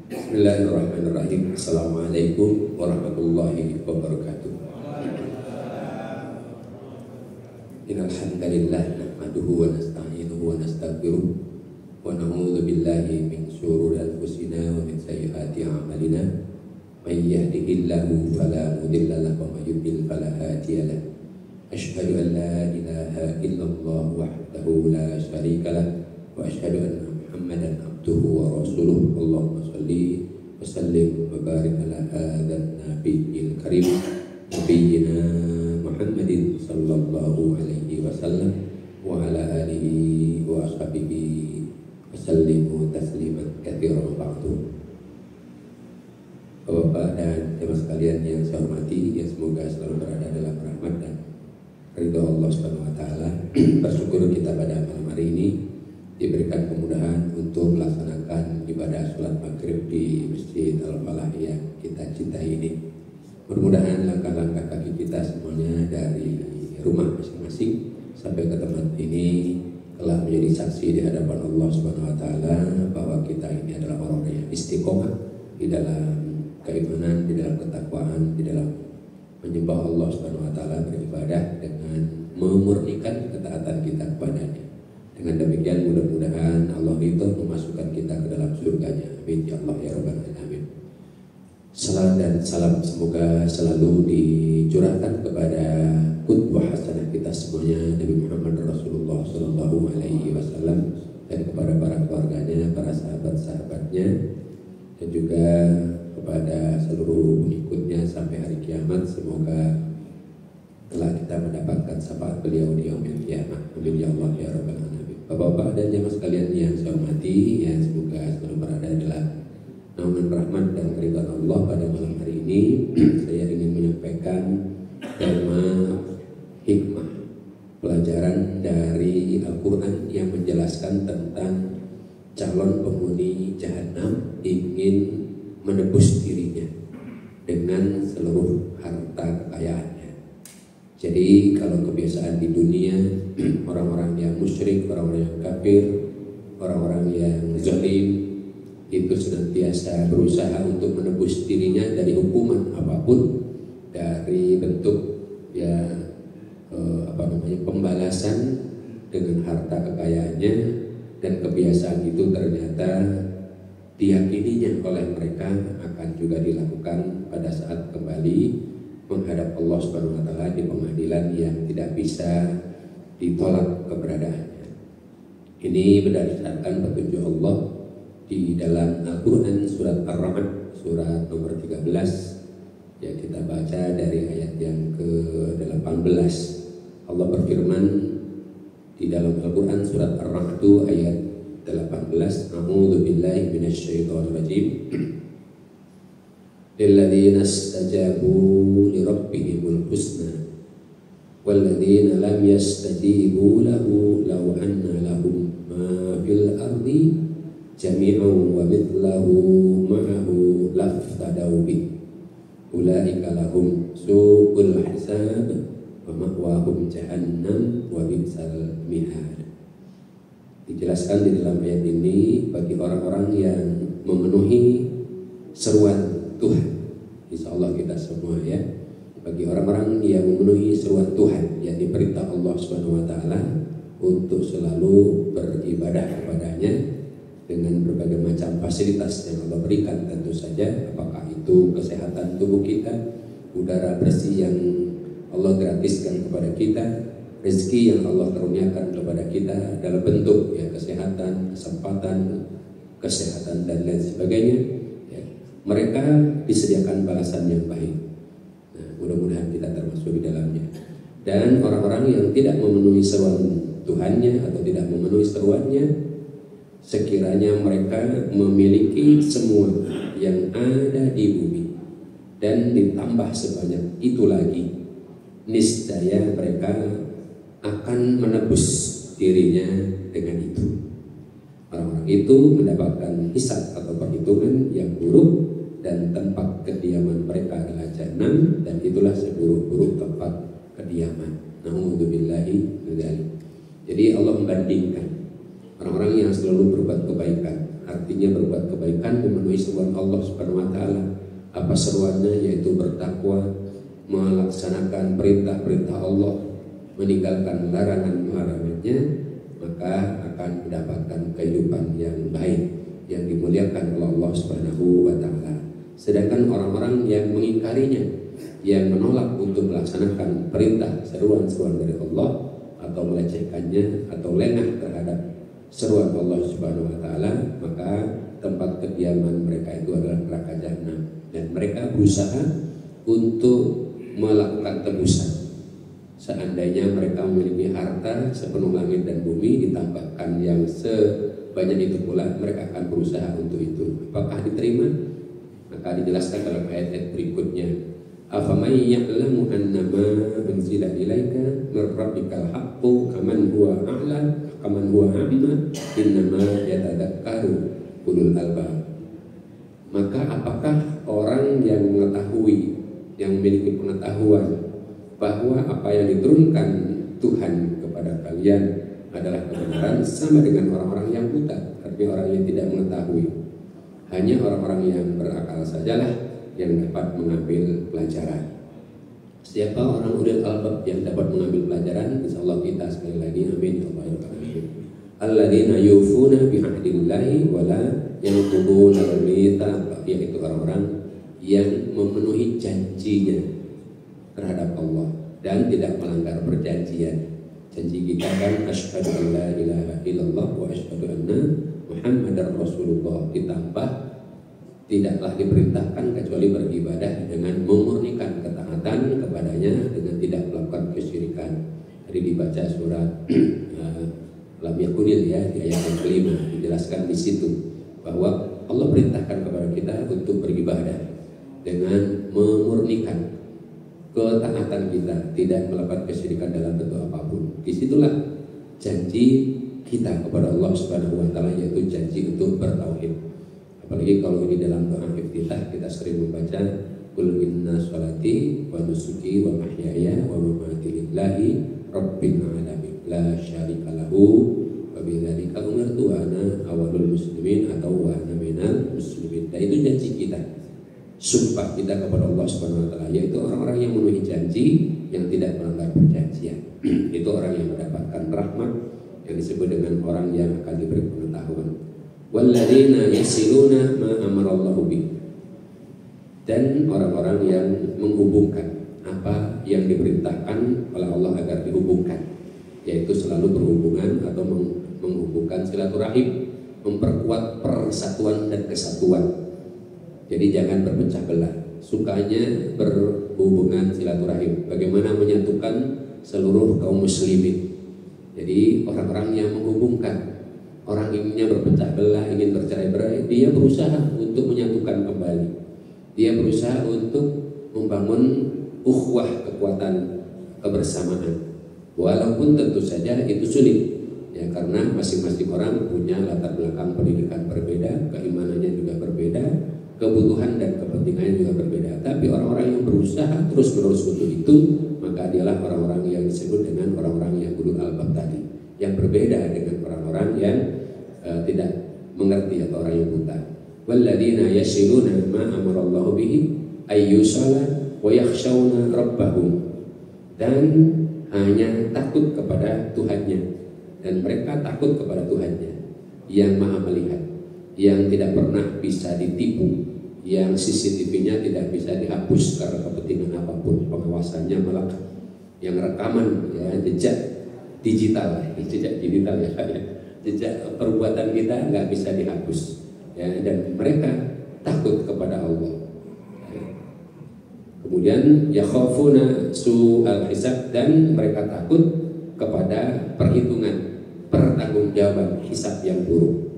Bismillahirrahmanirrahim. Assalamualaikum warahmatullahi wabarakatuh. Innal hamdalillah nahmaduhu wa nasta'inuhu wa nastaghfiruh wa na'udzu billahi min shururi anfusina wa min sayyiati a'malina. May yahdihillahu fala mudilla lahu wa may yudlil fala hadiya lahu. Asyhadu an la ilaha illallah wahdahu la syarika lahu wa asyhadu anna Muhammadan abduhu wa rasuluh. Allahumma shalli wa sallim wa barik ala hadzal nabiyil karim nabiyyina Muhammadin sallallahu alaihi wasallam wa ala alihi wa ashabihi wasallimu tasliman katsiran ba'du. Bapak dan jemaah sekalian yang saya hormati, yang semoga selalu berada dalam rahmat dan ridha Allah Subhanahu wa taala. Bersyukur kita pada malam hari ini diberikan kemudahan untuk melaksanakan ibadah sholat maghrib di Masjid Al-Falah yang kita cintai ini. Mudah-mudahan langkah-langkah kaki kita semuanya dari rumah masing-masing sampai ke tempat ini telah menjadi saksi di hadapan Allah Subhanahu wa taala bahwa kita ini adalah orang yang istiqomah di dalam keimanan, di dalam ketakwaan, di dalam menyembah Allah Subhanahu wa taala, beribadah dengan memurnikan ketaatan kita kepadanya. Dengan demikian mudah-mudahan Allah itu memasukkan kita ke dalam surganya. Amin ya Allah ya Rabbal Alamin. Salam dan salam semoga selalu dicurahkan kepada qudwah hasanah kita semuanya, Nabi Muhammad Rasulullah sallallahu alaihi wasallam, dan kepada para keluarganya, para sahabat-sahabatnya, dan juga kepada seluruh pengikutnya sampai hari kiamat. Semoga telah kita mendapatkan syafaat beliau di yaumil qiyamah. Amin ya Allah ya Rabbal Alamin. Bapak-bapak dan jemaah sekalian yang saya hormati, yang semoga selalu berada dalam naungan rahmat dan keridhaan Allah, pada malam hari ini saya ingin menyampaikan tema hikmah, pelajaran dari Al-Quran yang menjelaskan tentang calon penghuni jahanam ingin menebus dirinya dengan seluruh harta kekayaannya. Jadi kalau kebiasaan di dunia, orang-orang yang musyrik, orang-orang yang kafir, orang-orang yang zalim itu senantiasa berusaha untuk menebus dirinya dari hukuman apapun, dari bentuk pembalasan dengan harta kekayaannya, dan kebiasaan itu ternyata diyakininya oleh mereka akan juga dilakukan pada saat kembali menghadap Allah Subhanahu wa taala di pengadilan yang tidak bisa ditolak keberadaannya. Ini berdasarkan petunjuk Allah di dalam Al-Quran surat Ar-Ra'd surat nomor 13. Ya, kita baca dari ayat yang ke-18. Allah berfirman di dalam Al-Quran surat Ar-Ra'd ayat 18, A'udzu billahi minasyaitonir rajim. Lilladzina istajabu li rabbihimul husna walladzina lam yastajibu lahu law anna lahum ma fil ardi jami'an wa mithlahu ma'ahu laftadaw bih ulaika lahum su'ul hisab wa ma'wahum jahannam wa bi'sal mihad. Dijelaskan di dalam ayat ini bagi orang-orang yang memenuhi seruan Tuhan. Insya Allah kita semua ya, bagi orang-orang yang memenuhi seruan Tuhan, yang diperintah Allah Subhanahu wa taala untuk selalu beribadah kepadanya dengan berbagai macam fasilitas yang Allah berikan tentu saja, apakah itu kesehatan tubuh kita, udara bersih yang Allah gratiskan kepada kita, rezeki yang Allah karuniakan kepada kita dalam bentuk ya kesehatan, kesehatan dan lain sebagainya. Mereka disediakan balasan yang baik. Nah, mudah-mudahan kita termasuk di dalamnya. Dan orang-orang yang tidak memenuhi seruan Tuhannya atau tidak memenuhi seruannya, sekiranya mereka memiliki semua yang ada di bumi dan ditambah sebanyak itu lagi, niscaya mereka akan menebus dirinya dengan itu. Orang-orang itu mendapatkan hisab atau perhitungan yang buruk, dan tempat kediaman mereka adalah jahanam, dan itulah seburuk-buruk tempat kediaman. Na'udzubillahi min dzalik. Jadi Allah membandingkan orang-orang yang selalu berbuat kebaikan, artinya berbuat kebaikan, memenuhi seruan Allah Subhanahu wa taala. Apa seruannya? Yaitu bertakwa, melaksanakan perintah-perintah Allah, meninggalkan larangan-larangannya, maka akan mendapatkan kehidupan yang baik, yang dimuliakan oleh Allah Subhanahu wa taala. Sedangkan orang-orang yang mengingkarinya, yang menolak untuk melaksanakan perintah seruan-seruan dari Allah, atau melecehkannya atau lengah terhadap seruan Allah Subhanahu wa taala, maka tempat kediaman mereka itu adalah neraka jahanam, dan mereka berusaha untuk melakukan tebusan. Seandainya mereka memiliki harta sepenuh langit dan bumi, ditambahkan yang sebanyak itu pula, mereka akan berusaha untuk itu. Apakah diterima? Maka dijelaskan dalam ayat-ayat berikutnya, afaman ya'lamu annama unzila ilaika mir rabbikal haqqu kaman huwa a'la kaman huwa a'ma innama yatadzakkaru ulul albab. Maka apakah orang yang mengetahui, yang memiliki pengetahuan bahwa apa yang diturunkan Tuhan kepada kalian adalah kebenaran, sama dengan orang-orang yang buta, artinya orang yang tidak mengetahui. Hanya orang-orang yang berakal sajalah yang dapat mengambil pelajaran. Siapa orang ulil albab yang dapat mengambil pelajaran? Insyaallah kita sekali lagi amin ya Allah ya Rabbi. Alladzina yufuna bi'ahdillahi wa la yanquduna al-mitsaq, yaitu orang-orang yang memenuhi janjinya terhadap Allah dan tidak melanggar perjanjian. Janji kita kan asyhadu an la ilaha illallah wa asyhadu anna Muhammadar Rasulullah, ditambah tidaklah diperintahkan kecuali beribadah dengan memurnikan ketaatan kepadanya dengan tidak melakukan kesyirikan. Jadi dibaca surat Lam Yakunil ya, di ayat yang kelima dijelaskan di situ bahwa Allah perintahkan kepada kita untuk beribadah dengan memurnikan ketaatan kita, tidak melakukan kesyirikan dalam bentuk apapun. Disitulah janji kita kepada Allah Subhanahu wa taala, yaitu janji untuk bertauhid. Apalagi kalau ini dalam doa iftitah kita sering membaca qul inna sholati wa nusuki wa mahyaya wa mamati lillahi rabbil alamin la syarika lahu wa bidzalika umirtu wa ana awwalul muslimin atau wa ana minal muslimin. Dan itu janji kita, sumpah kita kepada Allah Subhanahu wa taala, yaitu orang-orang yang memenuhi janji, yang tidak melanggar perjanjian. Itu orang yang mendapatkan rahmat, yang disebut dengan orang yang akan diberi pengetahuan. Walladzina yasiluna ma amarallahu bi, dan orang-orang yang menghubungkan apa yang diperintahkan oleh Allah agar dihubungkan, yaitu selalu berhubungan atau menghubungkan silaturahim, memperkuat persatuan dan kesatuan. Jadi jangan berpecah belah, sukanya berhubungan silaturahim, bagaimana menyatukan seluruh kaum muslimin. Jadi orang-orang yang menghubungkan, orang inginnya berpecah belah, ingin bercerai-berai, dia berusaha untuk menyatukan kembali. Dia berusaha untuk membangun ukhuwah, kekuatan kebersamaan. Walaupun tentu saja itu sulit, ya, karena masing-masing orang punya latar belakang pendidikan berbeda, keimanannya juga berbeda, kebutuhan dan kepentingannya juga berbeda. Tapi orang-orang yang berusaha terus-menerus untuk itu, maka dialah orang-orang yang disebut dengan orang-orang yang ulul albab tadi, yang berbeda dengan orang-orang yang tidak mengerti atau orang yang buta. Walladzina yasiluna ma amarallahu bihi ayyusala wa yakhshawna rabbahum, dan hanya takut kepada Tuhannya, dan mereka takut kepada Tuhannya yang maha melihat, yang tidak pernah bisa ditipu, yang CCTV-nya tidak bisa dihapus karena kepentingan apapun, pengawasannya melekat, yang rekaman ya, jejak digital ya, jejak perbuatan kita nggak bisa dihapus ya, dan mereka takut kepada Allah. Kemudian yakhafuna su'al hisab, dan mereka takut kepada perhitungan, pertanggungjawaban hisab yang buruk.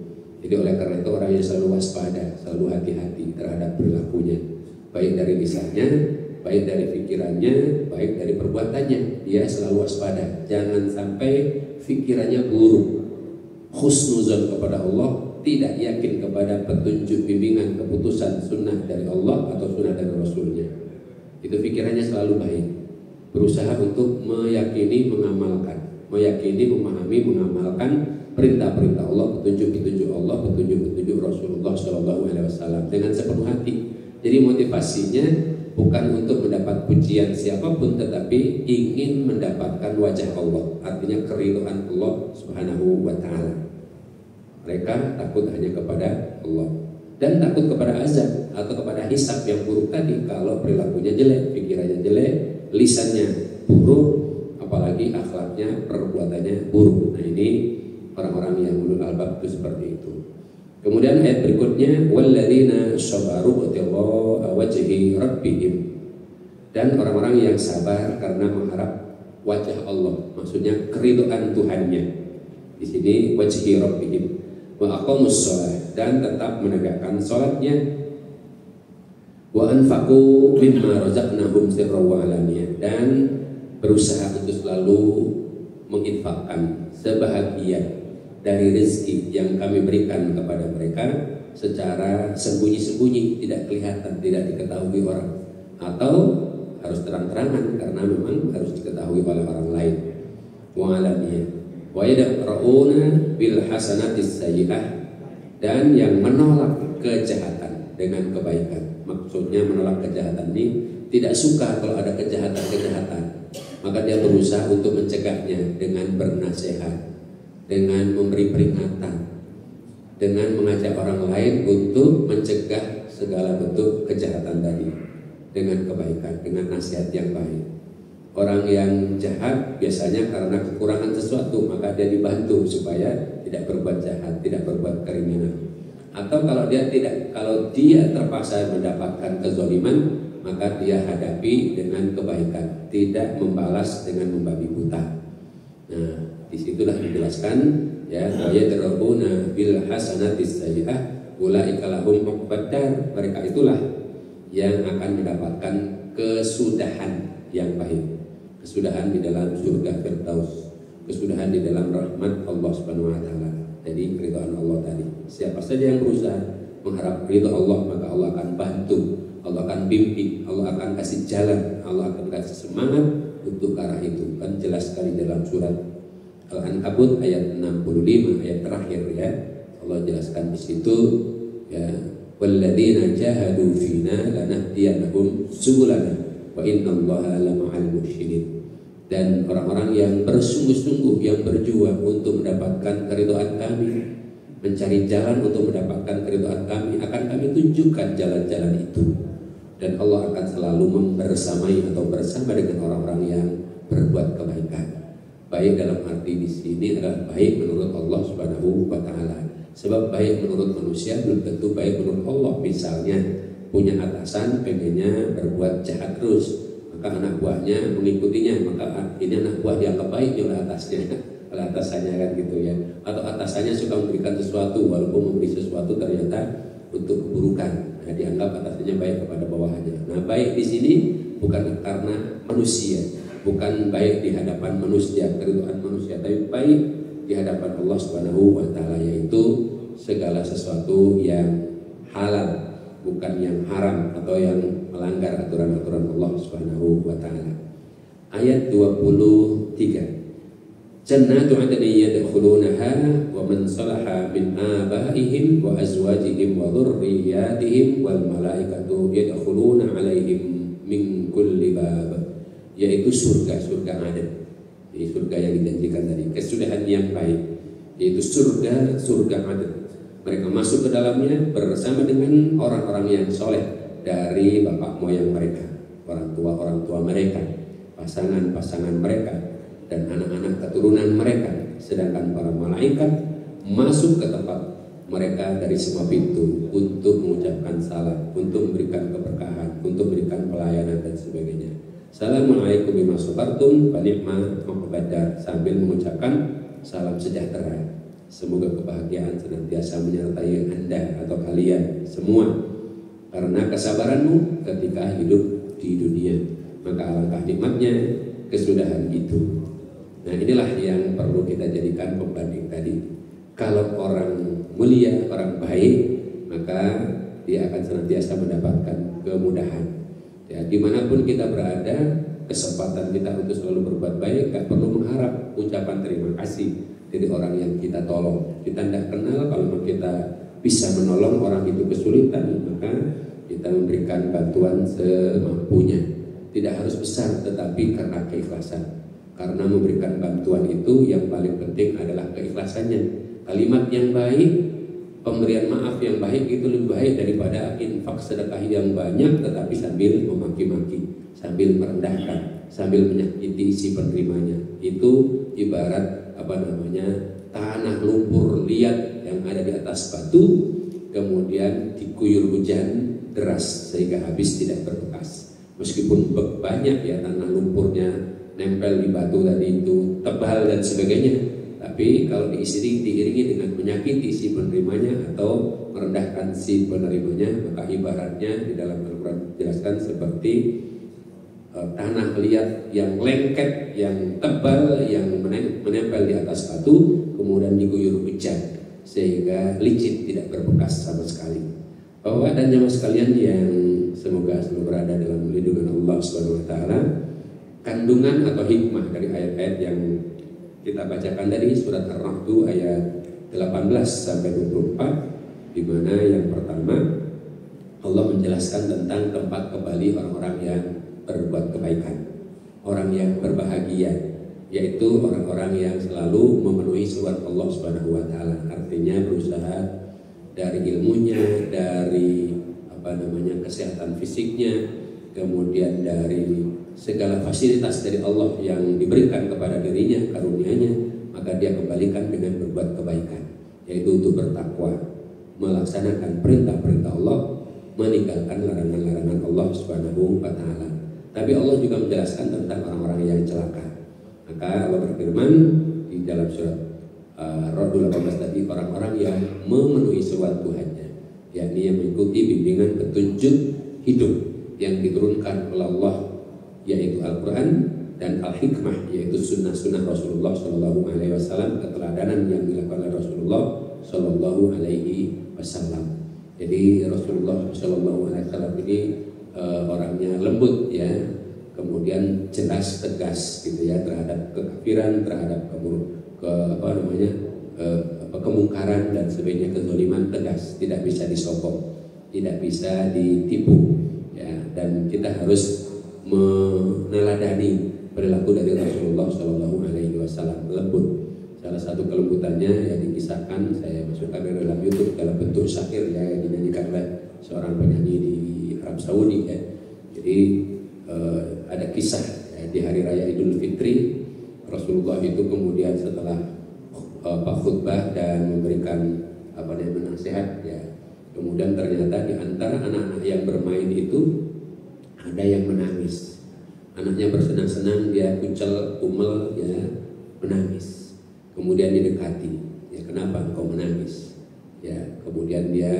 Jadi oleh karena itu orang yang selalu waspada, selalu hati-hati terhadap perilakunya, baik dari lisannya, baik dari pikirannya, baik dari perbuatannya. Dia selalu waspada, jangan sampai pikirannya buruk, husnuzon kepada Allah, tidak yakin kepada petunjuk bimbingan keputusan sunnah dari Allah atau sunnah dari Rasulnya. Itu pikirannya selalu baik, berusaha untuk meyakini, mengamalkan. meyakini, memahami, mengamalkan perintah-perintah Allah, petunjuk-petunjuk Allah, petunjuk-petunjuk Rasulullah SAW dengan sepenuh hati. Jadi motivasinya bukan untuk mendapat pujian siapapun, tetapi ingin mendapatkan wajah Allah, artinya keridhaan Allah Subhanahu wa Ta'ala. Mereka takut hanya kepada Allah dan takut kepada azab atau kepada hisab yang buruk tadi. Kalau perilakunya jelek, pikirannya jelek, lisannya buruk, apalagi akhlaknya, perbuatannya buruk. Nah, ini orang-orang yang ulul albab itu seperti itu. Kemudian ayat berikutnya, walladzina sabaru ibtigha'a wajhi rabbihim, dan orang-orang yang sabar karena mengharap wajah Allah, maksudnya keridhaan Tuhannya. Di sini wajhi rabbihim, wa aqamus shalah, dan tetap menegakkan salatnya, wa anfaqu mimma razaqnahum sirran wa alaniyah, dan berusaha untuk selalu menginfakkan sebahagian dari rezeki yang kami berikan kepada mereka secara sembunyi-sembunyi, tidak kelihatan, tidak diketahui orang, atau harus terang-terangan karena memang harus diketahui oleh orang lain. Wa alaniyah wa yadra'una bil hasanatis sayyi'ah, dan yang menolak kejahatan dengan kebaikan. Maksudnya menolak kejahatan ini tidak suka kalau ada kejahatan-kejahatan, maka dia berusaha untuk mencegahnya dengan bernasihat, dengan memberi peringatan, dengan mengajak orang lain untuk mencegah segala bentuk kejahatan tadi dengan kebaikan, dengan nasihat yang baik. Orang yang jahat biasanya karena kekurangan sesuatu, maka dia dibantu supaya tidak berbuat jahat, tidak berbuat kriminal. Atau kalau dia terpaksa mendapatkan kezaliman, maka dia hadapi dengan kebaikan, tidak membalas dengan membabi buta. Nah, disitulah dijelaskan ya, wa yadra'una bil hasanatis sayyi'ah ulaika lahum uqbad dar, mereka itulah yang akan mendapatkan kesudahan yang baik, kesudahan di dalam surga Firdaus, kesudahan di dalam rahmat Allah Subhanahu wa Ta'ala. Jadi keridhaan Allah tadi, siapa saja yang berusaha mengharap ridha Allah, maka Allah akan bantu, Allah akan bimbing, Allah akan kasih jalan, Allah akan kasih semangat untuk ke arah itu. Kan jelas sekali dalam surat Al-Ankabut ayat 65, ayat terakhir ya. Allah jelaskan di situ ya, walladzina jahadu fina lanahdiyanahum subulana wa innallaha lama'al muhsinin. Dan orang-orang yang bersungguh-sungguh, yang berjuang untuk mendapatkan keridhaan kami, mencari jalan untuk mendapatkan keridhaan kami, akan kami tunjukkan jalan-jalan itu. Dan Allah akan selalu membersamai atau bersama dengan orang-orang yang berbuat kebaikan. Baik dalam arti di sini adalah baik menurut Allah Subhanahu wa Ta'ala. Sebab baik menurut manusia belum tentu baik menurut Allah. Misalnya punya atasan pengennya berbuat jahat terus, maka anak buahnya mengikutinya, maka ini anak buah dianggap baik oleh atasnya, oleh atasannya kan gitu ya. Atau atasannya suka memberikan sesuatu walaupun memberi sesuatu ternyata untuk keburukan. Nah, dianggap atasannya baik kepada bawahannya. Nah, baik di sini bukan karena manusia, bukan baik di hadapan manusia, keridhaan manusia, tapi baik di hadapan Allah Subhanahu wa Ta'ala, yaitu segala sesuatu yang halal, bukan yang haram atau yang melanggar aturan-aturan Allah Subhanahu wa Ta'ala. Ayat 23. Jannatu 'adnin yadkhulunaha wa man salaha min abaihim wa azwajihim wa dhurriyyatihim wal malaikatu yadkhuluna 'alaihim min kulli bab, yaitu surga Aden. Jadi surga yang dijanjikan tadi, kesudahan yang baik, yaitu surga Aden. Mereka masuk ke dalamnya bersama dengan orang-orang yang soleh dari bapak moyang mereka, orang tua mereka, pasangan mereka, dan anak-anak keturunan mereka. Sedangkan para malaikat masuk ke tempat mereka dari semua pintu untuk mengucapkan salam, untuk memberikan keberkahan, untuk memberikan pelayanan dan sebagainya. Assalamualaikum bima sabartum fa ni'ma uqbad dar, sambil mengucapkan salam sejahtera. Semoga kebahagiaan senantiasa menyertai Anda atau kalian semua karena kesabaranmu ketika hidup di dunia. Maka alangkah nikmatnya kesudahan itu. Nah, inilah yang perlu kita jadikan pembanding tadi. Kalau orang mulia, orang baik, maka dia akan senantiasa mendapatkan kemudahan. Ya, dimanapun kita berada, kesempatan kita untuk selalu berbuat baik, gak perlu mengharap ucapan terima kasih dari orang yang kita tolong. Kita tidak kenal, kalau kita bisa menolong orang itu kesulitan, maka kita memberikan bantuan semampunya. Tidak harus besar, tetapi karena keikhlasan. Karena memberikan bantuan itu yang paling penting adalah keikhlasannya. Kalimat yang baik, pemberian maaf yang baik itu lebih baik daripada infak sedekah yang banyak tetapi sambil memaki-maki, sambil merendahkan, sambil menyakiti si penerimanya. Itu ibarat tanah lumpur liat yang ada di atas batu, kemudian diguyur hujan deras sehingga habis tidak berbekas. Meskipun banyak ya tanah lumpurnya nempel di batu tadi itu tebal dan sebagainya, tapi kalau diiringi dengan menyakiti si penerimanya atau merendahkan si penerimanya, maka ibaratnya di dalam Al-Quran dijelaskan seperti tanah liat yang lengket, yang tebal, yang menempel di atas batu, kemudian diguyur hujan sehingga licin, tidak berbekas sama sekali. Bapak dan jamaah sekalian yang semoga selalu berada dalam lindungan Allah Subhanahu wa taala, kandungan atau hikmah dari ayat-ayat yang kita bacakan dari surat Ar-Ra'd ayat 18 sampai 24, di mana yang pertama Allah menjelaskan tentang tempat kembali orang-orang yang berbuat kebaikan, orang yang berbahagia, yaitu orang-orang yang selalu memenuhi surat Allah Subhanahu wa taala. Artinya berusaha dari ilmunya, dari kesehatan fisiknya, kemudian dari segala fasilitas dari Allah yang diberikan kepada dirinya, karunia-Nya, maka dia kembalikan dengan berbuat kebaikan, yaitu untuk bertakwa, melaksanakan perintah-perintah Allah, meninggalkan larangan-larangan Allah Subhanahu wa taala. Tapi Allah juga menjelaskan tentang orang-orang yang celaka. Maka Allah berfirman di dalam surat Ar-Ra'd 18 tadi, orang-orang yang memenuhi surat Tuhannya, yakni yang mengikuti bimbingan petunjuk hidup yang diturunkan oleh Allah, yaitu Al-Quran dan Al-Hikmah, yaitu sunnah-sunnah Rasulullah SAW, keteladanan yang dilakukan oleh Rasulullah SAW. Jadi Rasulullah SAW ini orangnya lembut ya, kemudian jelas tegas gitu ya terhadap kekafiran, terhadap kemungkaran dan sebagainya, kezaliman tegas, tidak bisa disokong, tidak bisa ditipu ya. Dan kita harus meneladani perilaku dari Rasulullah SAW, lembut. Salah satu kelembutannya yang dikisahkan, saya masukkan di dalam YouTube dalam bentuk syair ya, yang dinyanyikan oleh seorang penyanyi di Arab Saudi ya. Jadi ada kisah ya, di hari raya Idul Fitri, Rasulullah itu kemudian setelah khutbah dan memberikan nasihat ya, kemudian ternyata di antara anak-anak yang bermain itu ada yang menangis. Anaknya bersenang-senang, dia kucel, kumel ya, menangis. Kemudian didekati, ya kenapa engkau menangis? Ya, kemudian dia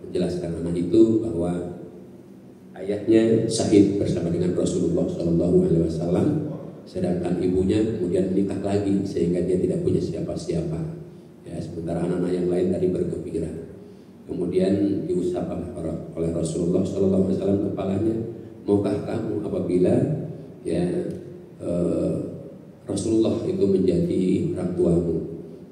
menjelaskan anak itu bahwa ayahnya syahid bersama dengan Rasulullah SAW, sedangkan ibunya kemudian menikah lagi sehingga dia tidak punya siapa-siapa. Ya, sementara anak-anak yang lain tadi bergembira. Kemudian diusap oleh Rasulullah SAW kepalanya, maukah kamu apabila ya Rasulullah itu menjadi orang tuamu,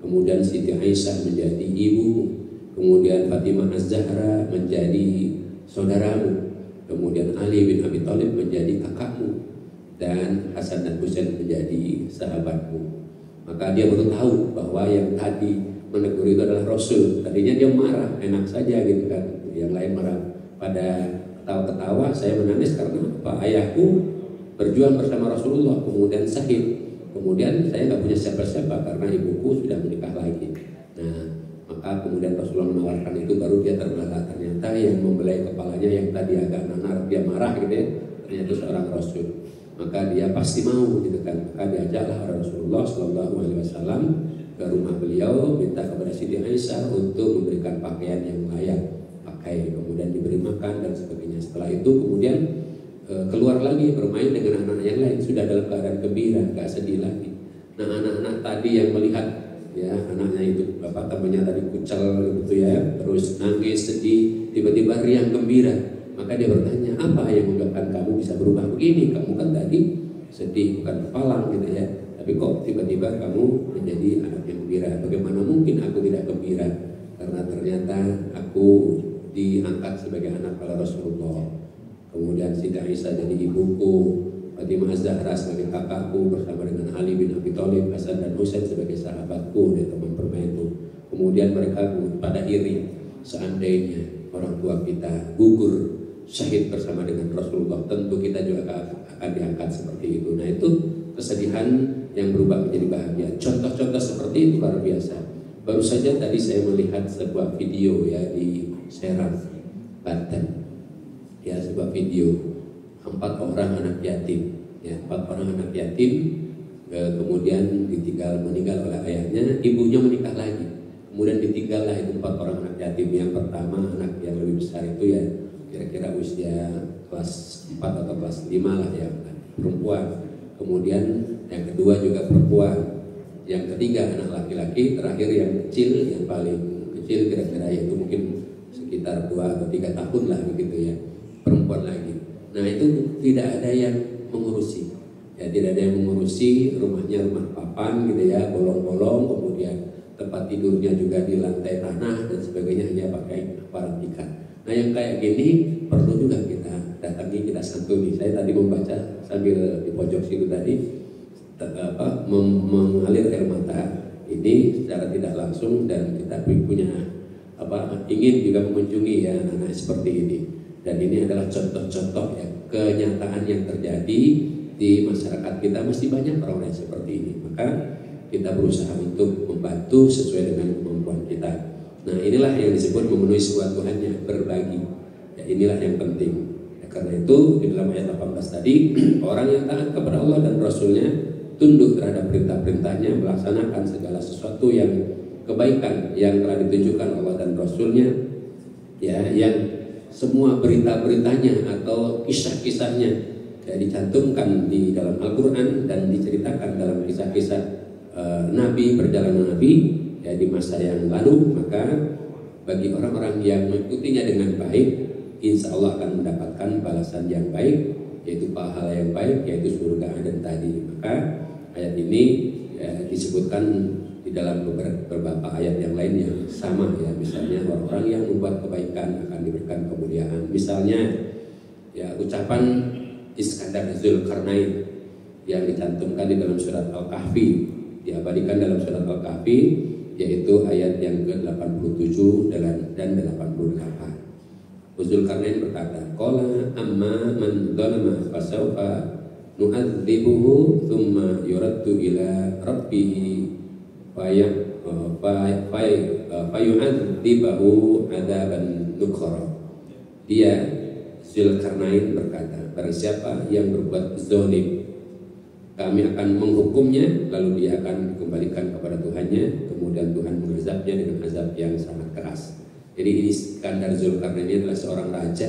kemudian Siti Aisyah menjadi ibumu, kemudian Fatimah Az-Zahra menjadi saudaramu, kemudian Ali bin Abi Thalib menjadi kakakmu, dan Hasan dan Husain menjadi sahabatmu. Maka dia baru tahu bahwa yang tadi menegur itu adalah Rasul. Tadinya dia marah, enak saja gitu kan. Yang lain marah pada ketawa-ketawa, saya menangis karena apa? Ayahku berjuang bersama Rasulullah, kemudian syahid. Kemudian saya nggak punya siapa-siapa karena ibuku sudah menikah lagi. Nah, maka kemudian Rasulullah menawarkan itu, baru dia terbelah. Ternyata yang membelai kepalanya yang tadi agak nanar, dia marah gitu ya, ternyata seorang Rasul. Maka dia pasti mau gitu kan. Maka diajaklah oleh Rasulullah SAW ke rumah beliau, minta kepada Siti Aisyah untuk memberikan pakaian yang layak pakai, kemudian diberi makan dan sebagainya. Setelah itu kemudian keluar lagi bermain dengan anak-anak yang lain, sudah dalam keadaan gembira, gak sedih lagi. Nah, anak-anak tadi yang melihat ya anaknya itu, bapak temannya tadi kucel gitu ya, terus nangis, sedih, tiba-tiba riang gembira, maka dia bertanya, apa yang menyebabkan kamu bisa berubah begini? Kamu kan tadi sedih, bukan kepalang gitu ya. Tapi kok tiba-tiba kamu menjadi anak yang gembira? Bagaimana mungkin aku tidak gembira? Karena ternyata aku diangkat sebagai anak oleh Rasulullah. Kemudian Siti Aisyah jadi ibuku, Fatimah Az-Zahra sebagai kakakku, bersama dengan Ali bin Abi Thalib, Hasan dan Husain sebagai sahabatku dan teman permainku. Kemudian mereka pada iri, seandainya orang tua kita gugur syahid bersama dengan Rasulullah, tentu kita juga akan diangkat seperti itu. Nah, itu kesedihan yang berubah menjadi bahagia. Contoh-contoh seperti itu luar biasa. Baru saja tadi saya melihat sebuah video ya di Serang, Banten. Ya, sebuah video 4 orang anak yatim. Ya, 4 orang anak yatim kemudian meninggal oleh ayahnya, ibunya menikah lagi. Kemudian ditinggallah itu 4 orang anak yatim. Yang pertama anak yang lebih besar itu ya kira-kira usia kelas 4 atau kelas 5 lah ya, perempuan. Kemudian yang kedua juga perempuan. Yang ketiga anak laki-laki. Terakhir yang kecil, yang paling kecil kira-kira yaitu mungkin sekitar 2 atau 3 tahun lah begitu ya, perempuan lagi. Nah, itu tidak ada yang mengurusi. Ya, tidak ada yang mengurusi, rumahnya rumah papan gitu ya, bolong-bolong, kemudian tempat tidurnya juga di lantai tanah dan sebagainya, hanya pakai aparat ikat. Nah, yang kayak gini perlu juga kita datangi, kita santuni. Saya tadi membaca sambil di pojok situ tadi mengalir air mata ini secara tidak langsung, dan kita punya ingin juga mengunjungi ya anak-anak seperti ini. Dan ini adalah contoh-contoh ya kenyataan yang terjadi di masyarakat kita. Masih banyak orang yang seperti ini. Maka kita berusaha untuk membantu sesuai dengan kemampuan kita. Nah, inilah yang disebut memenuhi kebutuhannya, berbagi. Ya, inilah yang penting. Ya, karena itu di dalam ayat 18 tadi, orang yang taat kepada Allah dan Rasulnya, tunduk terhadap perintah-perintahnya, melaksanakan segala sesuatu yang kebaikan yang telah ditunjukkan Allah dan Rasulnya, ya, yang semua berita-beritanya atau kisah-kisahnya ya, dicantumkan di dalam Al-Quran dan diceritakan dalam kisah-kisah Nabi, perjalanan Nabi ya di masa yang lalu. Maka bagi orang-orang yang mengikutinya dengan baik, insya Allah akan mendapatkan balasan yang baik, yaitu pahala yang baik, yaitu surga Aden tadi. Maka ayat ini ya, disebutkan di dalam beberapa ayat yang lain yang sama ya. Misalnya orang-orang yang membuat kebaikan akan diberikan kemuliaan. Misalnya ya ucapan Iskandar Zulkarnain yang dicantumkan di dalam surat Al-Kahfi, diabadikan dalam surat Al-Kahfi, yaitu ayat yang ke-87 dan 88. Zulkarnain berkata, qala amma man dzalama fasawfa nu'adzibuhu thumma yuraddu ila rabbih fayu'adzibahu adzaban nukhra. Dia Zulkarnain berkata, barang siapa yang berbuat zalim, kami akan menghukumnya, lalu dia akan dikembalikan kepada Tuhannya, kemudian Tuhan mengazabnya dengan azab yang sangat keras. Jadi ini Iskandar Zulkarnain ini adalah seorang raja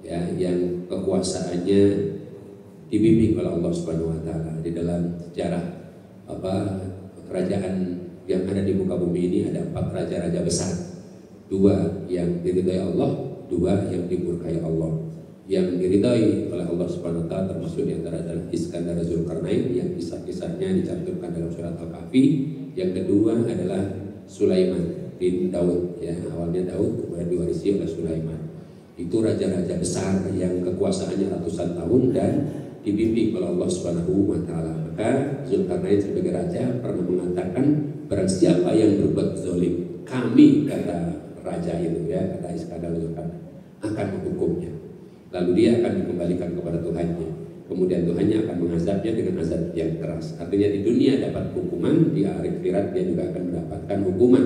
ya, yang kekuasaannya dibimbing oleh Allah Subhanahu wa taala. Di dalam sejarah kerajaan yang ada di muka bumi ini ada 4 raja-raja besar. 2 yang diridhai Allah, 2 yang dimurkai Allah. Yang diridhai oleh Allah Subhanahu wa taala termasuk di antara adalah Iskandar Zulkarnain yang kisah-kisahnya dicantumkan dalam surat Al-Kahfi. Yang kedua adalah Sulaiman bin Daud ya, awalnya Daud kemudian diwarisi oleh Sulaiman. Itu raja-raja besar yang kekuasaannya ratusan tahun dan dibimbing oleh Allah Subhanahu wa taala. Maka Zulkarnain sebagai raja pernah mengatakan, barang siapa yang berbuat zalim, kami, kata raja itu ya, kata Iskandar Zulkarnain, akan menghukumnya. Lalu dia akan dikembalikan kepada Tuhannya. Kemudian Tuhannya akan mengazabnya dengan azab yang keras. Artinya di dunia dapat hukuman, di akhirat dia juga akan mendapatkan hukuman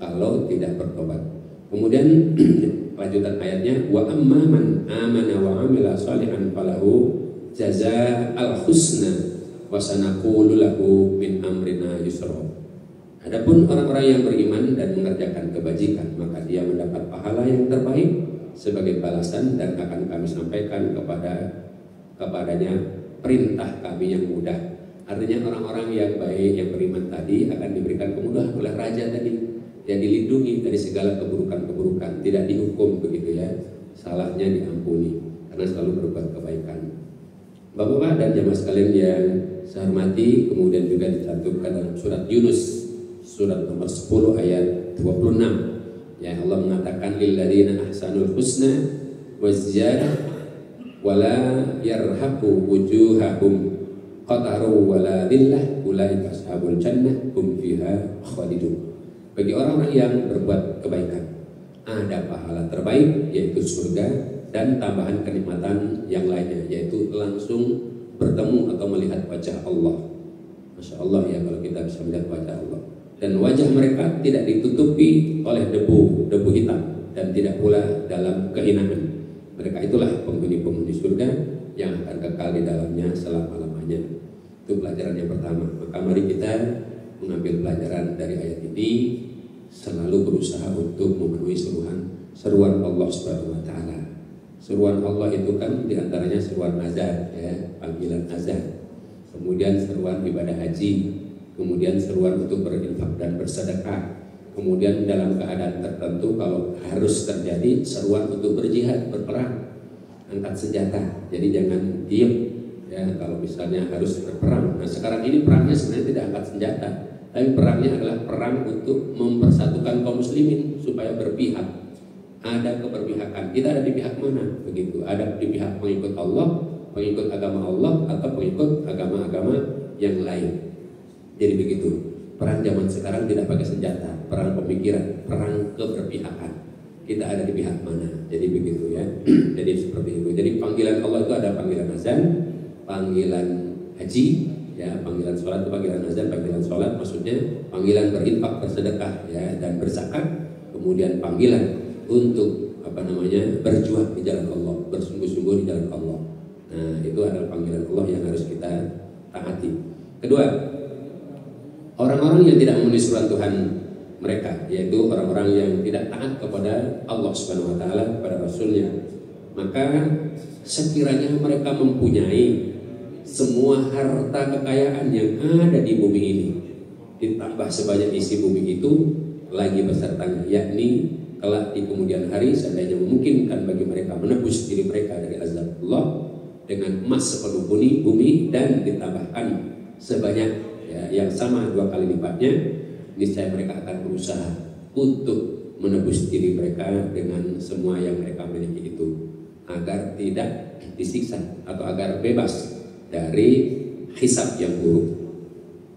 kalau tidak bertobat. Kemudian lanjutan ayatnya, wa amma man amana wa amila shalihan falahu jazaa'al husna wa sanaqulu lahu min amrina yusra. Adapun orang-orang yang beriman dan mengerjakan kebajikan, maka dia mendapat pahala yang terbaik sebagai balasan, dan akan kami sampaikan kepadanya perintah kami yang mudah. Artinya orang-orang yang baik, yang beriman tadi akan diberikan kemudahan oleh raja tadi, yang dilindungi dari segala keburukan-keburukan, tidak dihukum begitu ya, salahnya diampuni karena selalu berbuat kebaikan. Bapak-bapak dan jamaah sekalian yang saya hormati, kemudian juga dicantumkan dalam surat Yunus surat nomor 10 ayat 26 ya, Allah mengatakan lilladzina ahsanul husna wa ziyadah wala yarhaqu wujuhahum qataru wala dhillah ulaika ashabul jannah hum fiha khalidun. Bagi orang-orang yang berbuat kebaikan ada pahala terbaik yaitu surga dan tambahan kenikmatan yang lainnya yaitu langsung bertemu atau melihat wajah Allah. Masya Allah ya, kalau kita bisa melihat wajah Allah, dan wajah mereka tidak ditutupi oleh debu hitam dan tidak pula dalam kehinaan. Mereka itulah penghuni surga yang akan kekal di dalamnya selama-lamanya. Itu pelajaran yang pertama. Maka mari kita mengambil pelajaran dari ayat ini, selalu berusaha untuk memenuhi seruan Allah Subhanahu wa taala. Seruan Allah itu kan diantaranya seruan azan ya, panggilan azan. Kemudian seruan ibadah haji, kemudian seruan untuk berinfak dan bersedekah. Kemudian dalam keadaan tertentu kalau harus terjadi seruan untuk berjihad, berperang, angkat senjata. Jadi jangan diem ya kalau misalnya harus berperang. Nah sekarang ini perangnya sebenarnya tidak angkat senjata, tapi perangnya adalah perang untuk mempersatukan kaum muslimin supaya berpihak. Ada keberpihakan. Kita ada di pihak mana? Begitu. Ada di pihak pengikut Allah, pengikut agama Allah, atau pengikut agama-agama yang lain. Jadi begitu. Perang zaman sekarang tidak pakai senjata, perang pemikiran, perang keberpihakan. Kita ada di pihak mana? Jadi begitu ya. Jadi seperti itu. Jadi panggilan Allah itu ada panggilan azan, panggilan haji, ya, panggilan sholat itu panggilan azan, panggilan sholat maksudnya panggilan berinfak, bersedekah, ya, dan berzakat. Kemudian panggilan untuk berjuang di jalan Allah, bersungguh-sungguh di jalan Allah. Nah itu adalah panggilan Allah yang harus kita taati. Kedua, orang-orang yang tidak memenuhi seruan Tuhan mereka, yaitu orang-orang yang tidak taat kepada Allah Subhanahu wa taala, kepada Rasulnya, maka sekiranya mereka mempunyai semua harta kekayaan yang ada di bumi ini, ditambah sebanyak isi bumi itu lagi besertanya, yakni kelak di kemudian hari seandainya memungkinkan bagi mereka menebus diri mereka dari azab Allah dengan emas sepenuh bumi dan ditambahkan sebanyak yang sama 2 kali lipatnya, niscaya mereka akan berusaha untuk menebus diri mereka dengan semua yang mereka miliki itu agar tidak disiksa atau agar bebas dari hisab yang buruk.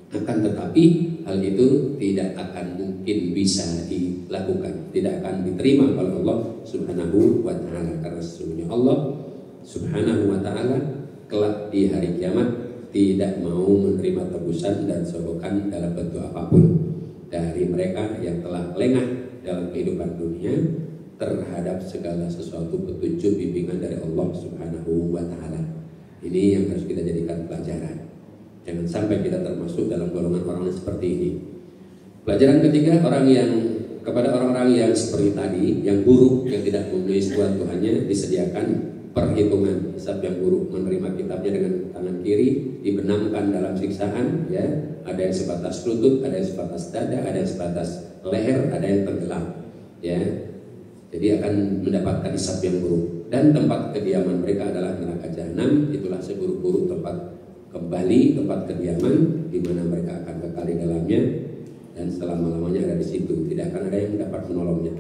Akan tetapi hal itu tidak akan mungkin bisa dilakukan, tidak akan diterima oleh Allah Subhanahu wa taala, karena sesungguhnya Allah Subhanahu wa taala kelak di hari kiamat tidak mau menerima tebusan dan sogokan dalam bentuk apapun dari mereka yang telah lengah dalam kehidupan dunia terhadap segala sesuatu petunjuk bimbingan dari Allah Subhanahu wa taala. Ini yang harus kita jadikan pelajaran. Jangan sampai kita termasuk dalam golongan orang seperti ini. Pelajaran ketiga, kepada orang-orang yang seperti tadi, yang buruk, yang tidak memenuhi seruan Tuhannya, disediakan perhitungan hisab yang buruk, menerima kitabnya dengan tangan kiri, dibenamkan dalam siksaan, ya. Ada yang sebatas lutut, ada yang sebatas dada, ada yang sebatas leher, ada yang tenggelam, ya. Jadi akan mendapatkan hisab yang buruk. Dan tempat kediaman mereka adalah neraka jahanam. Itulah seburuk-buruk tempat kembali, tempat kediaman di mana mereka akan kekal di dalamnya dan selama-lamanya ada di situ, tidak akan ada yang dapat menolongnya.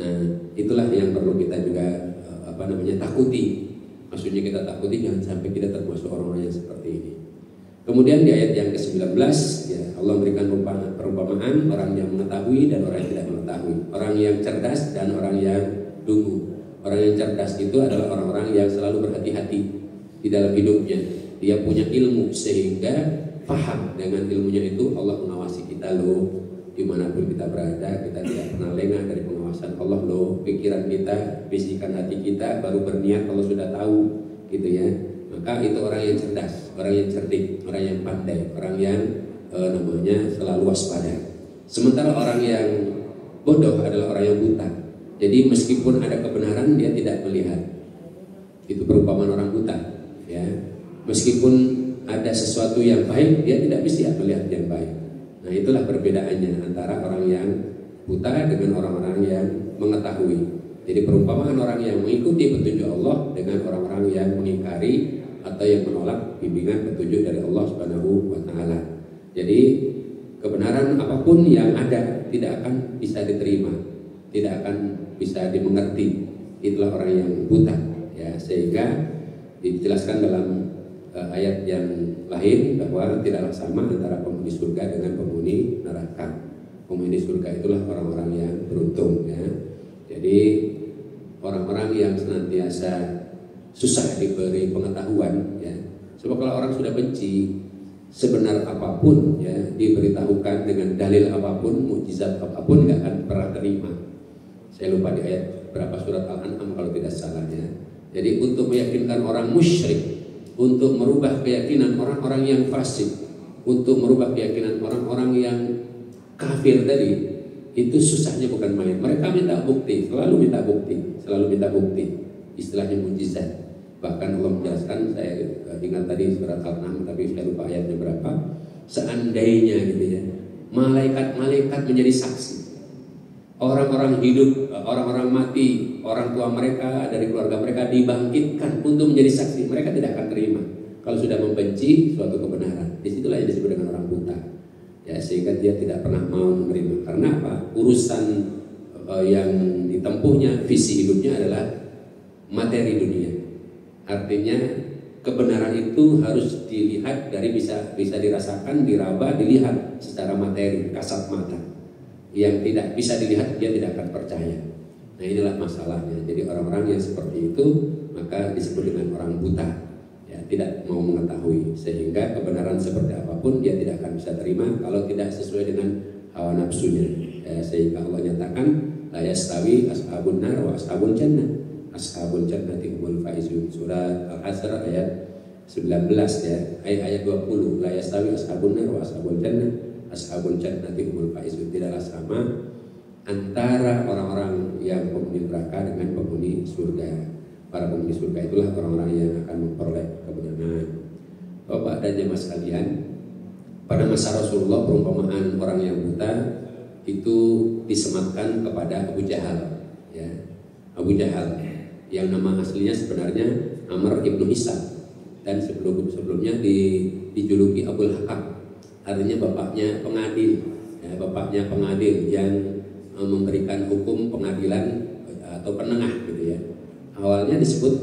Nah, itulah yang perlu kita juga takuti. Maksudnya kita takuti jangan sampai kita termasuk orang-orang yang seperti ini. Kemudian di ayat yang ke-19 ya, Allah memberikan perumpamaan orang yang mengetahui dan orang yang tidak mengetahui, orang yang cerdas dan orang yang dungu. Orang yang cerdas itu adalah orang-orang yang selalu berhati-hati di dalam hidupnya. Dia punya ilmu sehingga paham dengan ilmunya itu Allah mengawasi kita loh, dimanapun kita berada, kita tidak pernah lengah dari pengawasan Allah loh. Pikiran kita, bisikan hati kita baru berniat Allah sudah tahu, gitu ya. Maka itu orang yang cerdas, orang yang cerdik, orang yang pandai, orang yang selalu waspada. Sementara orang yang bodoh adalah orang yang buta. Jadi meskipun ada kebenaran dia tidak melihat. Itu perumpamaan orang buta, ya. Meskipun ada sesuatu yang baik, dia tidak bisa melihat yang baik. Nah itulah perbedaannya antara orang yang buta dengan orang-orang yang mengetahui. Jadi perumpamaan orang yang mengikuti petunjuk Allah dengan orang-orang yang mengingkari atau yang menolak bimbingan petunjuk dari Allah Subhanahu wa taala. Jadi kebenaran apapun yang ada tidak akan bisa diterima, tidak akan bisa dimengerti. Itulah orang yang buta, ya. Sehingga dijelaskan dalam ayat yang lain bahwa tidaklah sama antara penghuni surga dengan penghuni neraka. Penghuni surga itulah orang-orang yang beruntung, ya. Jadi orang-orang yang senantiasa susah diberi pengetahuan, ya. Sebab kalau orang sudah benci, sebenar apapun, ya, diberitahukan dengan dalil apapun, mukjizat apapun, nggak akan pernah terima. Saya lupa di ayat berapa surat Al-An'am kalau tidak salah, ya. Jadi untuk meyakinkan orang musyrik, untuk merubah keyakinan orang-orang yang fasik, untuk merubah keyakinan orang-orang yang kafir tadi, itu susahnya bukan main. Mereka minta bukti, selalu minta bukti, selalu minta bukti. Istilahnya mukjizat. Bahkan Allah menjelaskan, saya ingat tadi surat Al-An'am, tapi saya lupa ayatnya berapa. Seandainya gitu, ya, malaikat-malaikat menjadi saksi, orang-orang hidup, orang-orang mati, orang tua mereka dari keluarga mereka dibangkitkan untuk menjadi saksi, mereka tidak akan terima kalau sudah membenci suatu kebenaran. Disitulah yang disebut dengan orang buta, ya, sehingga dia tidak pernah mau menerima. Karena apa? Urusan yang ditempuhnya, visi hidupnya adalah materi dunia. Artinya kebenaran itu harus dilihat dari bisa dirasakan, diraba, dilihat secara materi, kasat mata. Yang tidak bisa dilihat dia tidak akan percaya. Nah, inilah masalahnya. Jadi orang-orang yang seperti itu maka disebut dengan orang buta, ya, tidak mau mengetahui, sehingga kebenaran seperti apapun dia tidak akan bisa terima kalau tidak sesuai dengan hawa nafsunya, ya. Sehingga Allah nyatakan la yastawi ashabun nar wa ashabul jannah, ashabul jannati humul faizun. Surat Al-Asr ayat 19, ya, ayat 20. La yastawi ashabun nar wa ashabul jannah, ashabul jannati humul faizun. Tidaklah sama antara orang-orang yang penghuni neraka dengan penghuni surga. Para penghuni surga itulah orang-orang yang akan memperoleh kemenangan. Bapak dan jemaah sekalian, pada masa Rasulullah perumpamaan orang yang buta itu disematkan kepada Abu Jahal, ya. Abu Jahal yang nama aslinya sebenarnya Amr ibnu Hisam, dan sebelumnya dijuluki Abul Hakam. Artinya bapaknya pengadil, ya, bapaknya pengadil yang memberikan hukum pengadilan atau penengah, gitu, ya. Awalnya disebut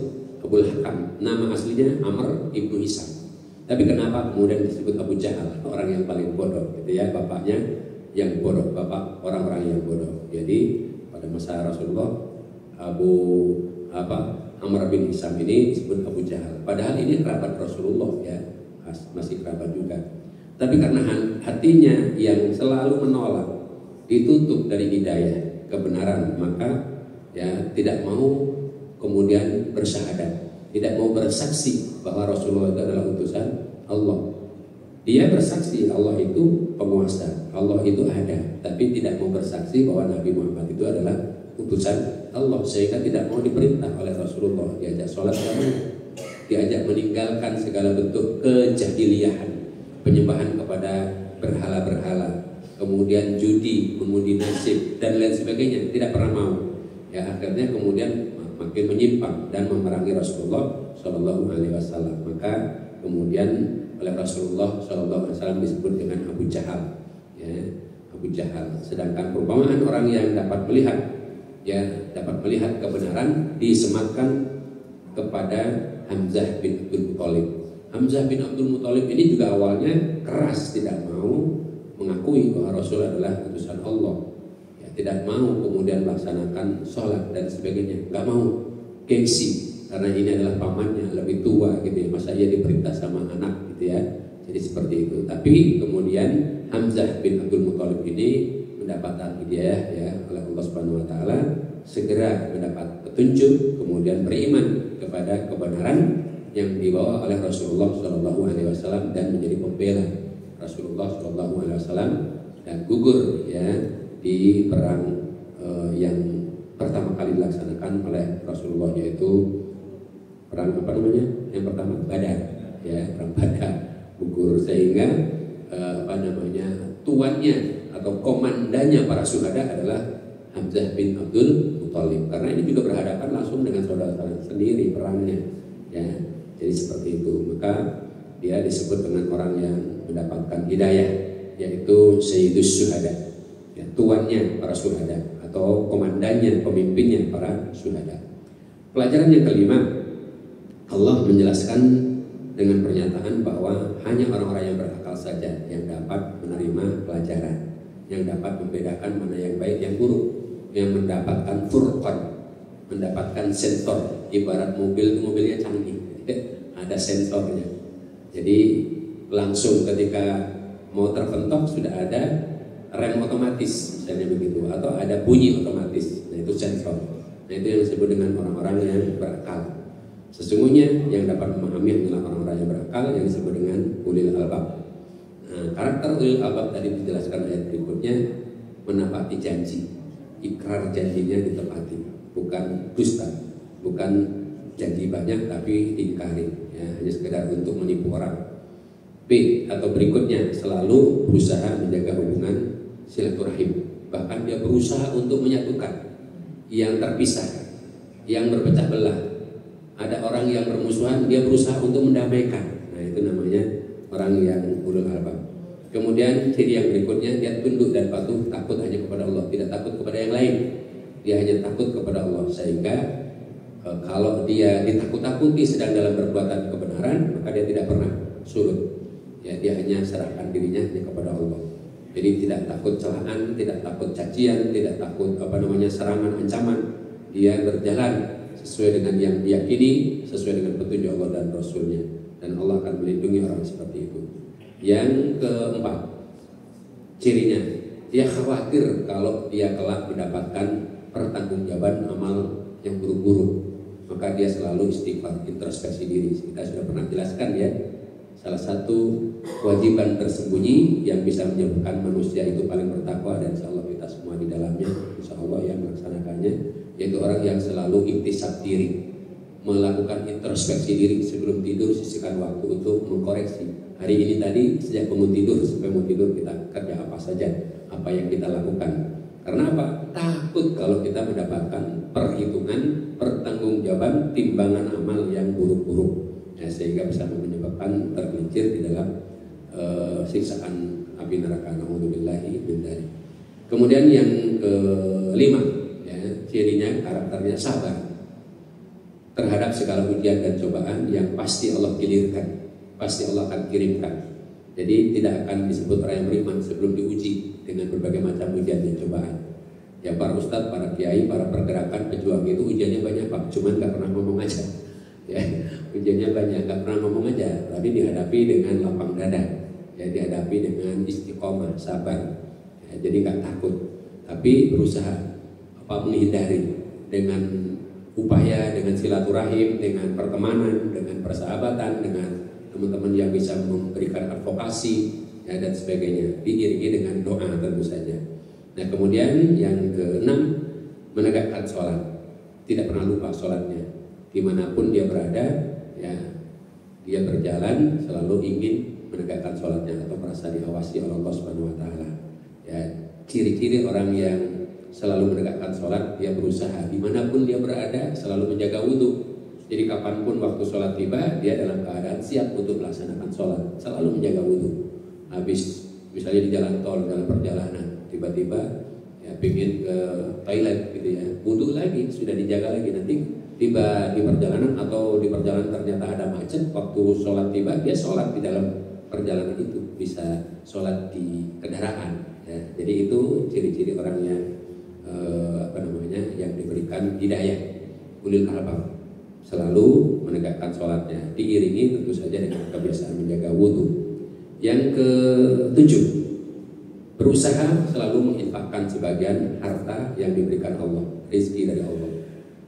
Abul Hakam, nama aslinya Amr ibnu Hisam. Tapi kenapa kemudian disebut Abu Jahal, orang yang paling bodoh, gitu, ya, bapaknya yang bodoh, bapak orang-orang yang bodoh. Jadi pada masa Rasulullah Amr bin Hisam ini disebut Abu Jahal. Padahal ini kerabat Rasulullah, ya, masih kerabat juga. Tapi karena hatinya yang selalu menolak, ditutup dari hidayah kebenaran, maka, ya, tidak mau kemudian bersyahadat, tidak mau bersaksi bahwa Rasulullah itu adalah utusan Allah. Dia bersaksi Allah itu penguasa, Allah itu ada, tapi tidak mau bersaksi bahwa Nabi Muhammad itu adalah utusan Allah, sehingga tidak mau diperintah oleh Rasulullah. Diajak sholat, diajak meninggalkan segala bentuk kejahiliahan, penyembahan kepada berhala-berhala, kemudian judi, mengundi nasib, dan lain sebagainya, tidak pernah mau. Ya, akhirnya kemudian makin menyimpang dan memerangi Rasulullah Shallallahu Alaihi Wasallam. Maka kemudian oleh Rasulullah Shallallahu Alaihi Wasallam disebut dengan Abu Jahal, ya, Abu Jahal. Sedangkan perumpamaan orang yang dapat melihat, ya, dapat melihat kebenaran disematkan kepada Hamzah bin Abdul Muthalib. Hamzah bin Abdul Muthalib ini juga awalnya keras, tidak mau mengakui bahwa Rasul adalah utusan Allah. Tidak mau kemudian melaksanakan sholat dan sebagainya, nggak mau, gengsi, karena ini adalah pamannya, lebih tua, gitu, ya, masa ia diperintah sama anak, gitu, ya. Jadi seperti itu. Tapi kemudian Hamzah bin Abdul Muthalib ini mendapatkan hidayah, ya, oleh Allah Subhanahu Wa Taala, segera mendapat petunjuk, kemudian beriman kepada kebenaran yang dibawa oleh Rasulullah Shallallahu Alaihi Wasallam dan menjadi pembela Rasulullah Shallallahu Alaihi Wasallam dan gugur, ya, di perang yang pertama kali dilaksanakan oleh Rasulullah, yaitu perang apa namanya? Yang pertama Badar, ya, perang Badar, gugur, sehingga tuannya atau komandannya para syuhada adalah Hamzah bin Abdul Muthalib. Karena ini juga berhadapan langsung dengan saudara sendiri perangnya, ya. Jadi seperti itu, maka dia disebut dengan orang yang mendapatkan hidayah, yaitu Sayyidus Syuhada, ya, tuannya para syuhada atau komandannya, pemimpinnya para syuhada. Pelajaran yang kelima, Allah menjelaskan dengan pernyataan bahwa hanya orang-orang yang berakal saja yang dapat menerima pelajaran, yang dapat membedakan mana yang baik yang buruk, yang mendapatkan furqan, mendapatkan sensor. Ibarat mobil, mobilnya canggih, ada sensornya. Jadi langsung ketika mau terpentok sudah ada rem otomatis, misalnya begitu, atau ada bunyi otomatis. Nah itu sensor. Nah itu yang disebut dengan orang-orang yang berakal. Sesungguhnya yang dapat memahami adalah orang-orang yang berakal, yang disebut dengan ulil albab. Nah, karakter ulil albab tadi dijelaskan ayat berikutnya, menepati janji, ikrar janjinya ditepati, bukan dusta, bukan janji banyak tapi diingkari, ya, hanya sekedar untuk menipu orang. B atau berikutnya, selalu berusaha menjaga hubungan silaturahim, bahkan dia berusaha untuk menyatukan yang terpisah, yang berpecah belah. Ada orang yang bermusuhan, dia berusaha untuk mendamaikan. Nah itu namanya orang yang ulul albab. Kemudian ciri yang berikutnya, dia tunduk dan patuh, takut hanya kepada Allah, tidak takut kepada yang lain. Dia hanya takut kepada Allah, sehingga kalau dia ditakut-takuti sedang dalam perbuatan kebenaran, maka dia tidak pernah surut. Ya, dia hanya serahkan dirinya hanya kepada Allah. Jadi tidak takut celaan, tidak takut cacian, tidak takut serangan, ancaman. Dia berjalan sesuai dengan yang diyakini, sesuai dengan petunjuk Allah dan Rasulnya, dan Allah akan melindungi orang seperti itu. Yang keempat, cirinya, dia khawatir kalau dia kelak mendapatkan pertanggungjawaban amal yang buruk-buruk, maka dia selalu istighfar, introspeksi diri. Kita sudah pernah jelaskan ya, salah satu kewajiban tersembunyi yang bisa menyebabkan manusia itu paling bertakwa, dan insya Allah kita semua di dalamnya, insya Allah yang melaksanakannya, yaitu orang yang selalu iktisab diri, melakukan introspeksi diri sebelum tidur, sisihkan waktu untuk mengkoreksi. Hari ini tadi sejak bangun tidur sampai mau tidur kita kerja apa saja, apa yang kita lakukan. Karena apa? Takut kalau kita mendapatkan perhitungan, pertanggungjawaban, timbangan amal yang buruk-buruk, ya, sehingga bisa menyebabkan tergelincir di dalam siksaan api neraka. Nauzubillahi min dzalik. Kemudian yang kelima, cirinya karakternya sabar terhadap segala ujian dan cobaan yang pasti Allah gilirkan, pasti Allah akan kirimkan. Jadi tidak akan disebut orang yang beriman sebelum diuji dengan berbagai macam ujian dan cobaan. Ya para ustadz, para kiai, para pergerakan pejuang itu ujiannya banyak Pak, cuman nggak pernah ngomong aja. Ya, ujiannya banyak, nggak pernah ngomong aja, tapi dihadapi dengan lapang dada, ya, dihadapi dengan istiqomah, sabar. Ya, jadi nggak takut, tapi berusaha menghindari dengan upaya, dengan silaturahim, dengan pertemanan, dengan persahabatan, dengan teman-teman yang bisa memberikan advokasi, ya, dan sebagainya, diiringi dengan doa tentu saja. Nah kemudian yang keenam, menegakkan sholat, tidak pernah lupa sholatnya, dimanapun dia berada, ya, dia berjalan selalu ingin menegakkan sholatnya atau merasa diawasi oleh Allah Subhanahu Wa Taala. Ya, ciri-ciri orang yang selalu menegakkan sholat, dia berusaha dimanapun dia berada selalu menjaga wudhu. Jadi kapanpun waktu sholat tiba, dia dalam keadaan siap untuk melaksanakan sholat, selalu menjaga wudhu. Habis misalnya di jalan tol, dalam perjalanan, tiba-tiba ya pingin ke toilet gitu ya, wudhu lagi, sudah dijaga lagi. Nanti tiba di perjalanan atau di perjalanan ternyata ada macet, waktu sholat tiba dia sholat di dalam perjalanan itu, bisa sholat di kendaraan. Ya, jadi itu ciri-ciri orang yang yang diberikan hidayah, ulil albab, selalu menegakkan sholatnya, diiringi tentu saja dengan kebiasaan menjaga wudhu. Yang ketujuh, berusaha selalu menginfakkan sebagian harta yang diberikan Allah, rezeki dari Allah.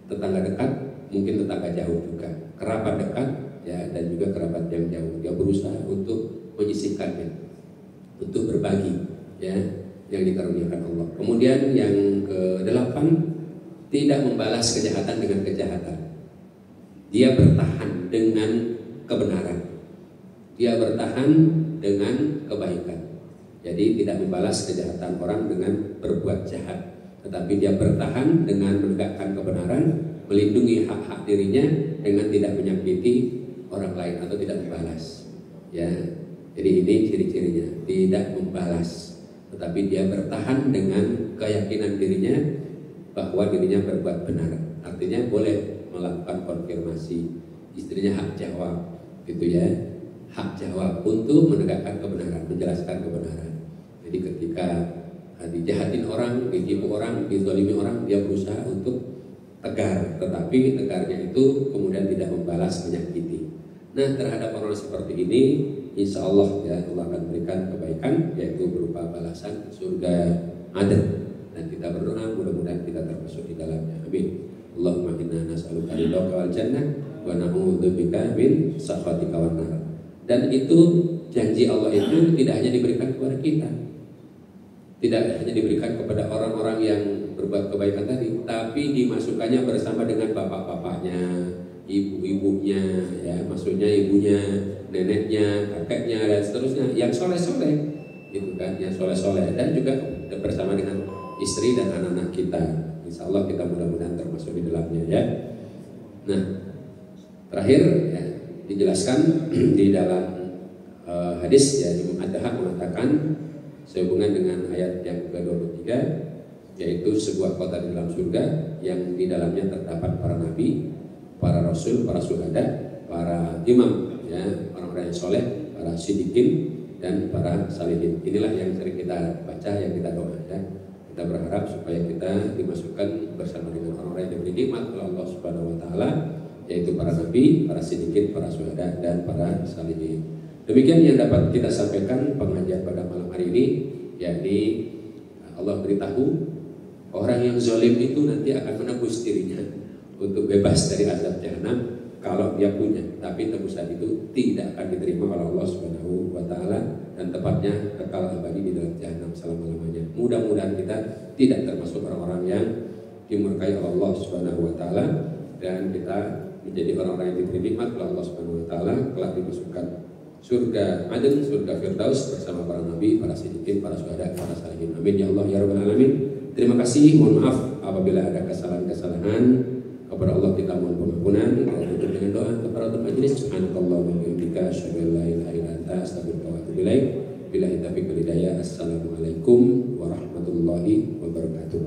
Tetangga dekat, mungkin tetangga jauh juga, kerabat dekat, ya, dan juga kerabat yang jauh, dia berusaha untuk menyisihkannya, untuk berbagi, ya, yang dikaruniakan Allah. Kemudian yang ke-8, tidak membalas kejahatan dengan kejahatan. Dia bertahan dengan kebenaran, dia bertahan dengan kebaikan. Jadi tidak membalas kejahatan orang dengan berbuat jahat, tetapi dia bertahan dengan menegakkan kebenaran, melindungi hak-hak dirinya dengan tidak menyakiti orang lain atau tidak membalas. Ya, jadi ini ciri-cirinya, tidak membalas, tetapi dia bertahan dengan keyakinan dirinya bahwa dirinya berbuat benar. Artinya boleh melakukan konfirmasi, istrinya hak jawab, gitu ya, hak jawab untuk menegakkan kebenaran, menjelaskan kebenaran. Jadi ketika dijahatin orang, ditipu orang, dizalimi orang, dia berusaha untuk tegar, tetapi tegarnya itu kemudian tidak membalas, menyakiti. Nah, terhadap orang seperti ini, insya Allah ya Allah akan berikan kebaikan, yaitu berupa balasan surga aden. Dan kita berdoa mudah-mudahan kita termasuk di dalamnya. Amin. Allahumma inna nas'aluka ridhaka wal jannah wa na'udzubika min sakhatika wan nar. Dan itu janji Allah itu tidak hanya diberikan kepada kita, tidak hanya diberikan kepada orang-orang yang berbuat kebaikan tadi, tapi dimasukkannya bersama dengan bapak-bapaknya, ibu-ibunya, ya, maksudnya ibunya, neneknya, kakeknya, dan seterusnya, yang soleh-soleh, gitu kan, yang soleh-soleh, dan juga bersama dengan istri dan anak-anak kita. Insya Allah kita mudah-mudahan termasuk di dalamnya, ya. Nah, terakhir ya, dijelaskan di dalam hadis ya, Imam Ad-Dahhak mengatakan sehubungan dengan ayat yang ke-23, yaitu sebuah kota di dalam surga yang di dalamnya terdapat para nabi, para rasul, para syuhada, para imam, ya, orang-orang yang soleh, para siddiqin, dan para salihin. Inilah yang sering kita baca, yang kita doa, ya. Kita berharap supaya kita dimasukkan bersama dengan orang-orang yang diberi nikmat oleh Allah Subhanahu wa taala, yaitu para nabi, para siddiqin, para syuhada, dan para salihin. Demikian yang dapat kita sampaikan pengajian pada malam hari ini, yakni Allah beritahu orang yang zalim itu nanti akan menebus dirinya untuk bebas dari azab jahanam kalau dia punya, tapi tebusan itu tidak akan diterima oleh Allah Subhanahu wa taala dan tepatnya kekal abadi di dalam jahanam selama-lamanya. Mudah-mudahan kita tidak termasuk orang-orang yang dimurkai oleh Allah Subhanahu wa taala dan kita menjadi orang-orang yang diberi nikmat oleh Allah Subhanahu wa taala, kelak dimasukkan surga Aden, surga Firdaus bersama para nabi, para siddiqin, para syuhada, para salihin. Amin ya Allah ya rabbal alamin. Terima kasih, mohon maaf apabila ada kesalahan-kesalahan. Kepada Allah kita mohon pengampunan dan tutup dengan doa kepada majelis. Subhanallah wa bihamdika asyhadu an la ilaha illa anta astaghfiruka wa atubu ilaik. Billahi taufiq wal hidayah. Assalamualaikum warahmatullahi wabarakatuh.